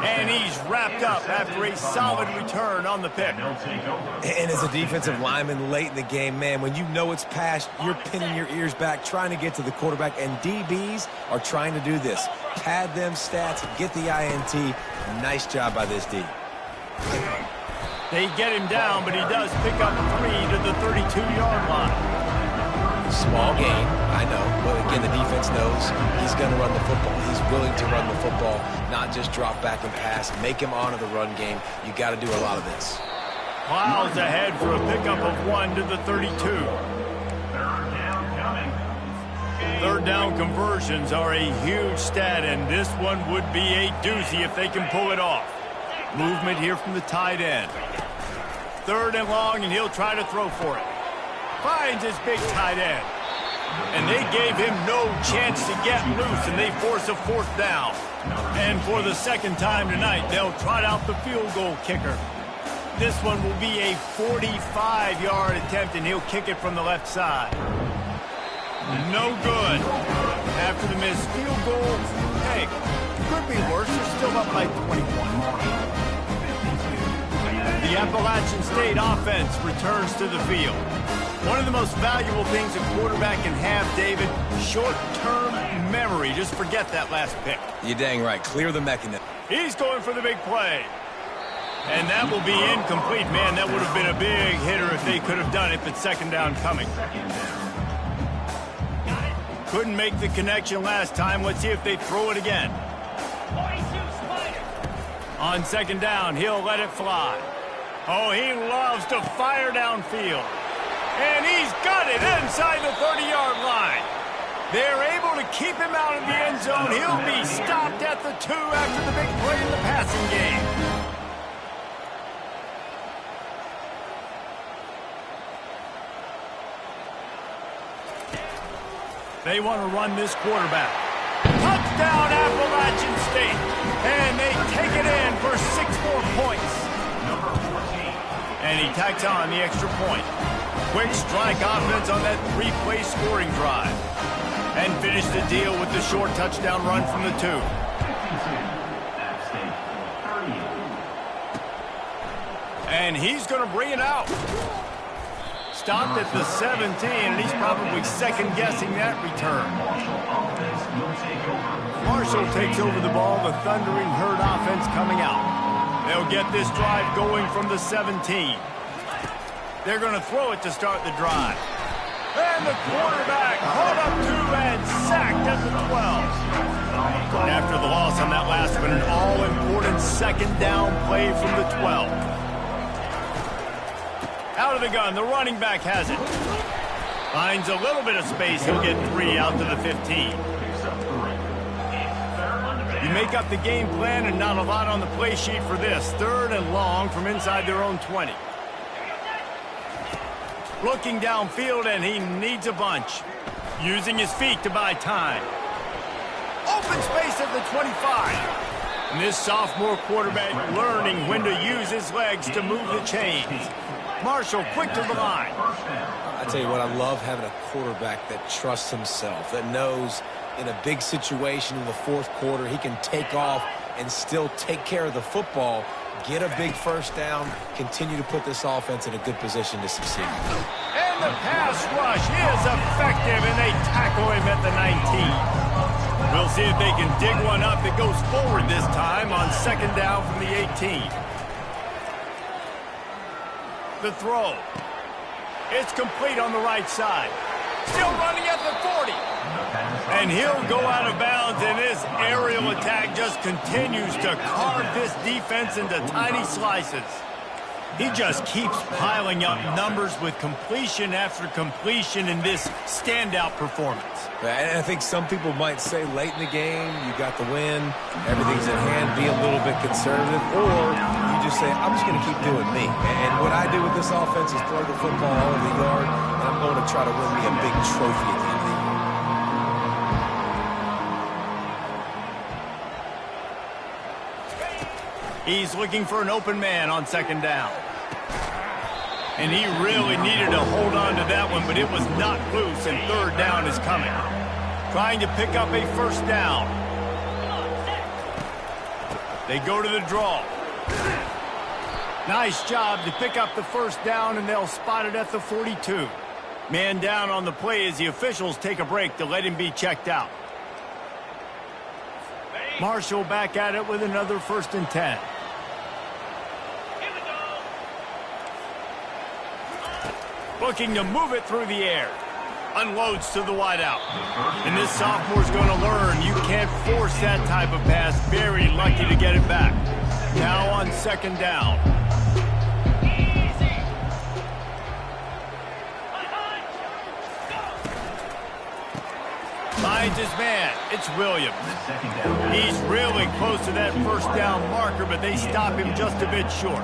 And he's wrapped up after a solid return on the pick. And as a defensive lineman late in the game, man, when you know it's passed, you're pinning your ears back, trying to get to the quarterback, and DBs are trying to do this. Pad them stats, get the INT. Nice job by this D. They get him down, but he does pick up 3 to the 32-yard line. Small gain, I know, but again, the defense knows he's going to run the football. He's willing to run the football, not just drop back and pass, make him honor the run game. You got to do a lot of this. Miles ahead for a pickup of 1 to the 32. Third down conversions are a huge stat, and this one would be a doozy if they can pull it off. Movement here from the tight end. 3rd and long, and he'll try to throw for it. Finds his big tight end. And they gave him no chance to get loose, and they force a 4th down. And for the 2nd time tonight, they'll trot out the field goal kicker. This one will be a 45-yard attempt, and he'll kick it from the left side. No good. After the missed field goal, hey, could be worse. They're still up by 21. The Appalachian State offense returns to the field. One of the most valuable things a quarterback can have, David, short-term memory. Just forget that last pick. You're dang right. Clear the mechanism. He's going for the big play. And that will be incomplete. Man, that would have been a big hitter if they could have done it, but 2nd down coming. Couldn't make the connection last time. Let's see if they throw it again. On 2nd down, he'll let it fly. Oh, he loves to fire downfield. And he's got it inside the 30-yard line. They're able to keep him out of the end zone. He'll be stopped at the 2 after the big play in the passing game. They want to run this quarterback. Touchdown, Appalachian State. And they take it in for 6 more points. And he tacks on the extra point. Quick strike offense on that 3-play scoring drive. And finish the deal with the short touchdown run from the 2. And he's going to bring it out. Stopped at the 17, and he's probably second-guessing that return. Marshall takes over the ball, the Thundering Herd offense coming out. They'll get this drive going from the 17. They're going to throw it to start the drive. And the quarterback caught up 2 and sacked at the 12. After the loss on that last one, an all-important 2nd down play from the 12. Out of the gun, the running back has it. Finds a little bit of space. He'll get 3 out to the 15. You make up the game plan and not a lot on the play sheet for this. 3rd and long from inside their own 20. Looking downfield, and he needs a bunch. Using his feet to buy time. Open space at the 25. And this sophomore quarterback learning when to use his legs to move the chains. Marshall quick to the line. I tell you what, I love having a quarterback that trusts himself, that knows in a big situation in the 4th quarter, he can take off and still take care of the football, get a big 1st down, continue to put this offense in a good position to succeed. And the pass rush is effective, and they tackle him at the 19. We'll see if they can dig one up that goes forward this time on 2nd down from the 18. The throw. It's complete on the right side. Still running at the 40. And he'll go out of bounds, and this aerial attack just continues to carve this defense into tiny slices. He just keeps piling up numbers with completion after completion in this standout performance. And I think some people might say late in the game, you got the win, everything's in hand, be a little bit conservative, or you just say, I'm just going to keep doing me. And what I do with this offense is throw the football all over the yard, and I'm going to try to win me a big trophy at the end of the year. He's looking for an open man on 2nd down. And he really needed to hold on to that one, but it was not loose, and 3rd down is coming. Trying to pick up a 1st down. They go to the draw. Nice job to pick up the first down, and they'll spot it at the 42. Man down on the play as the officials take a break to let him be checked out. Marshall back at it with another 1st and 10. Looking to move it through the air. Unloads to the wideout. And this sophomore's going to learn you can't force that type of pass. Very lucky to get it back. Now on 2nd down. Finds his man. It's Williams. He's really close to that 1st down marker, but they stop him just a bit short.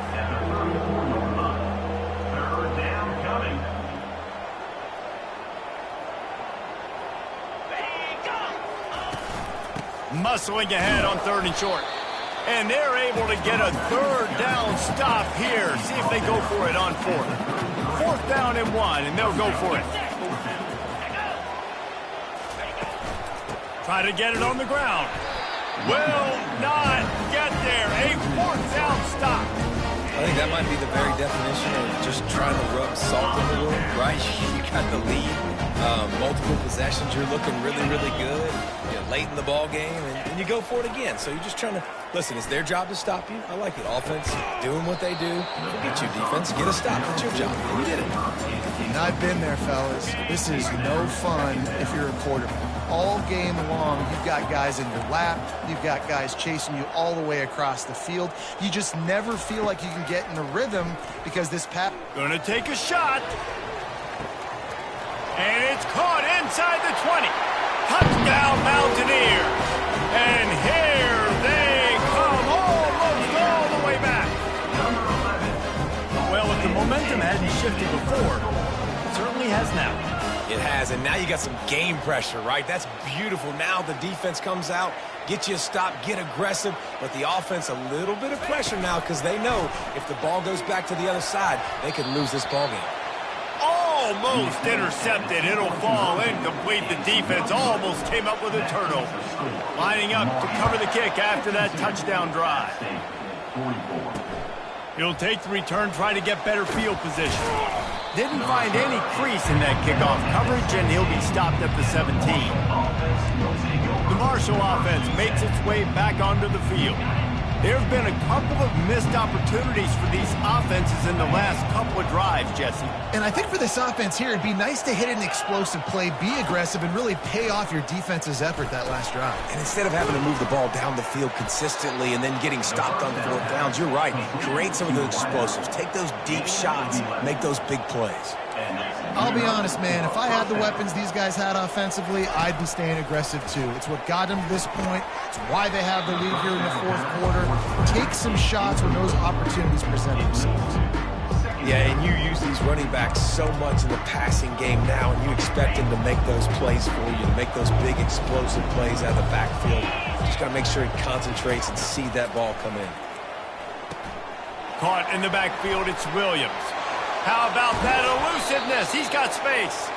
Muscling ahead on 3rd and short. And they're able to get a 3rd down stop here. See if they go for it on 4th. 4th down and 1, and they'll go for it. Try to get it on the ground. Will not get there. A 4th down stop. I think that might be the very definition of just trying to rub salt in the wound, right? You got the lead, multiple possessions, you're looking really, really good. You're late in the ball game, and you go for it again. So you're just trying to, listen, it's their job to stop you. I like it. Offense, doing what they do. Forget you, defense. Get a stop. It's your job. And you did it. And I've been there, fellas. This is no fun if you're a quarterback. All game long, you've got guys in your lap. You've got guys chasing you all the way across the field. You just never feel like you can get in a rhythm because this pass... Gonna take a shot. And it's caught inside the 20. Touchdown, Mountaineers. And here they come, almost all the way back. Well, if the momentum hadn't shifted before, it certainly has now. It has, and now you got some game pressure, right? That's beautiful. Now the defense comes out, get you a stop, get aggressive, but the offense a little bit of pressure now because they know if the ball goes back to the other side, they could lose this ball game. Almost intercepted. It'll fall incomplete. The defense almost came up with a turnover. Lining up to cover the kick after that touchdown drive. He'll take the return, try to get better field position. Didn't find any crease in that kickoff coverage, and he'll be stopped at the 17. The Marshall offense makes its way back onto the field. There have been a couple of missed opportunities for these offenses in the last couple of drives, Jesse. And I think for this offense here, it'd be nice to hit an explosive play, be aggressive, and really pay off your defense's effort that last drive. And instead of having to move the ball down the field consistently and then getting stopped on 4th downs, you're right. Create some of those explosives. Take those deep shots. Make those big plays. I'll be honest, man, if I had the weapons these guys had offensively, I'd be staying aggressive too. It's what got them to this point. It's why they have the lead here in the 4th quarter. Take some shots when those opportunities present themselves. Yeah, and you use these running backs so much in the passing game now, and you expect them to make those plays for you, to make those big explosive plays out of the backfield. Just got to make sure he concentrates and see that ball come in. Caught in the backfield, it's Williams. How about that elusiveness? He's got space.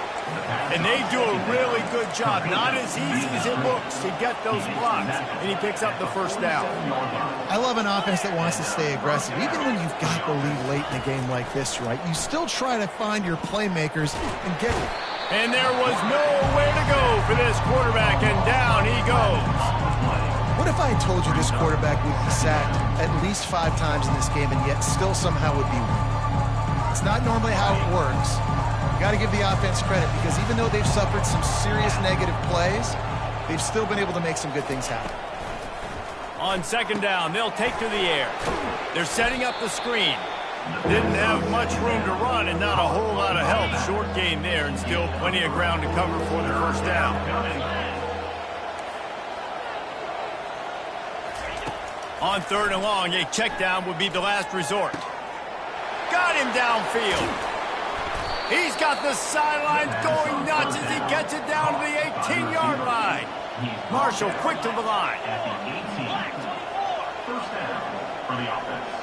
And they do a really good job. Not as easy as it looks to get those blocks. And he picks up the 1st down. I love an offense that wants to stay aggressive. Even when you've got the lead late in a game like this, right? You still try to find your playmakers and get it. And there was nowhere to go for this quarterback, and down he goes. What if I had told you this quarterback would be sacked at least 5 times in this game and yet still somehow would be winning? It's not normally how it works. You got to give the offense credit because even though they've suffered some serious negative plays, they've still been able to make some good things happen. On 2nd down, they'll take to the air. They're setting up the screen. Didn't have much room to run and not a whole lot of help. Short gain there and still plenty of ground to cover for the 1st down. On 3rd and long, a check down would be the last resort. Got him downfield. He's got the sidelines going nuts as he gets it down to the 18-yard line. Marshall quick to the line. First down for the offense.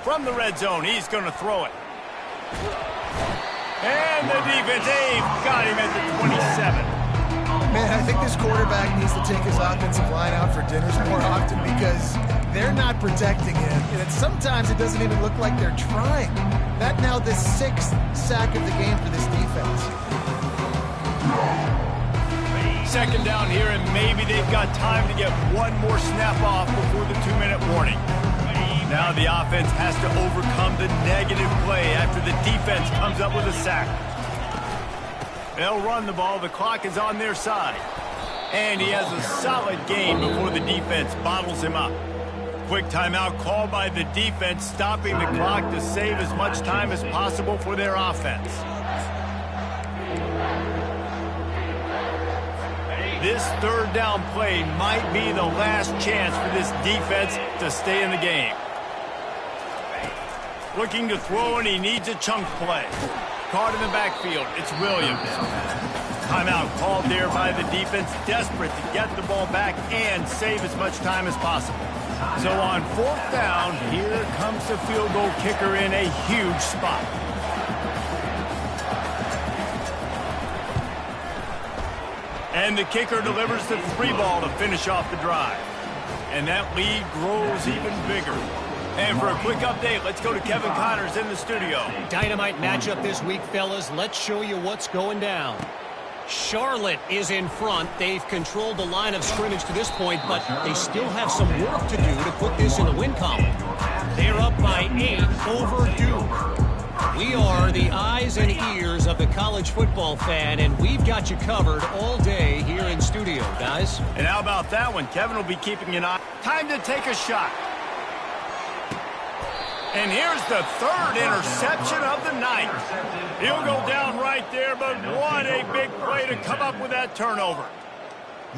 From the red zone, he's going to throw it. And the defense, they've got him at the 27. Man, I think this quarterback needs to take his offensive line out for dinners more often because they're not protecting him. And sometimes it doesn't even look like they're trying. That now the 6th sack of the game for this defense. Second down here, and maybe they've got time to get one more snap off before the 2-minute warning. Now the offense has to overcome the negative play after the defense comes up with a sack. They'll run the ball. The clock is on their side. And he has a solid gain before the defense bottles him up. Quick timeout called by the defense, stopping the clock to save as much time as possible for their offense. This third down play might be the last chance for this defense to stay in the game. Looking to throw, and he needs a chunk play. Caught in the backfield, it's Williams. Timeout called there by the defense, desperate to get the ball back and save as much time as possible. So on 4th down, here comes the field goal kicker in a huge spot. And the kicker delivers the 3 ball to finish off the drive. And that lead grows even bigger. And for a quick update, let's go to Kevin Connors in the studio. Dynamite matchup this week, fellas. Let's show you what's going down. Charlotte is in front. They've controlled the line of scrimmage to this point, but they still have some work to do to put this in the win column. They're up by 8 over Duke. We are the eyes and ears of the college football fan, and we've got you covered all day here in studio, guys. And how about that one? Kevin will be keeping an eye. Time to take a shot. And here's the 3rd interception of the night. He'll go down right there, but what a big play to come up with that turnover.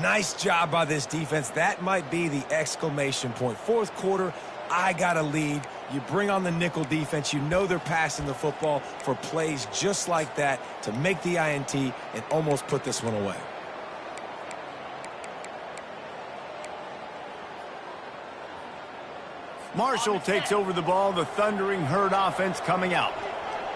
Nice job by this defense. That might be the exclamation point. 4th quarter, I got a lead. You bring on the nickel defense. You know they're passing the football for plays just like that to make the INT and almost put this one away. Marshall takes over the ball, the Thundering Herd offense coming out.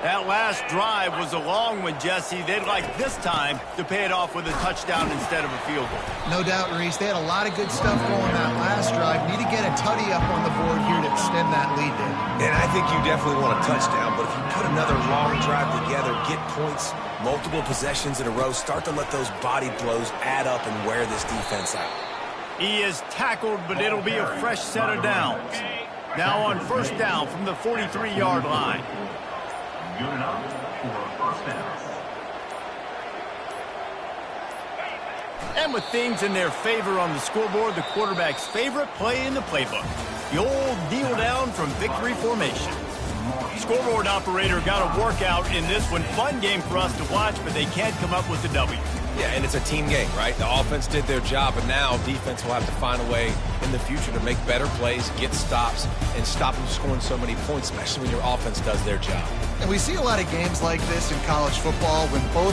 That last drive was a long one, Jesse. They'd like this time to pay it off with a touchdown instead of a field goal. No doubt, Reese. They had a lot of good stuff going that last drive. Need to get a tutty up on the board here to extend that lead there. And I think you definitely want a touchdown, but if you put another long drive together, get points, multiple possessions in a row, start to let those body blows add up and wear this defense out. He is tackled, but it'll be a fresh set of downs. Now on 1st down from the 43-yard line. Good enough for 1st down. And with things in their favor on the scoreboard, the quarterback's favorite play in the playbook. The old kneel down from victory formation. Scoreboard operator got a workout in this one. Fun game for us to watch, but they can't come up with the W. Yeah, and it's a team game, right? The offense did their job, and now defense will have to find a way in the future to make better plays, get stops, and stop them scoring so many points, especially when your offense does their job. And we see a lot of games like this in college football when both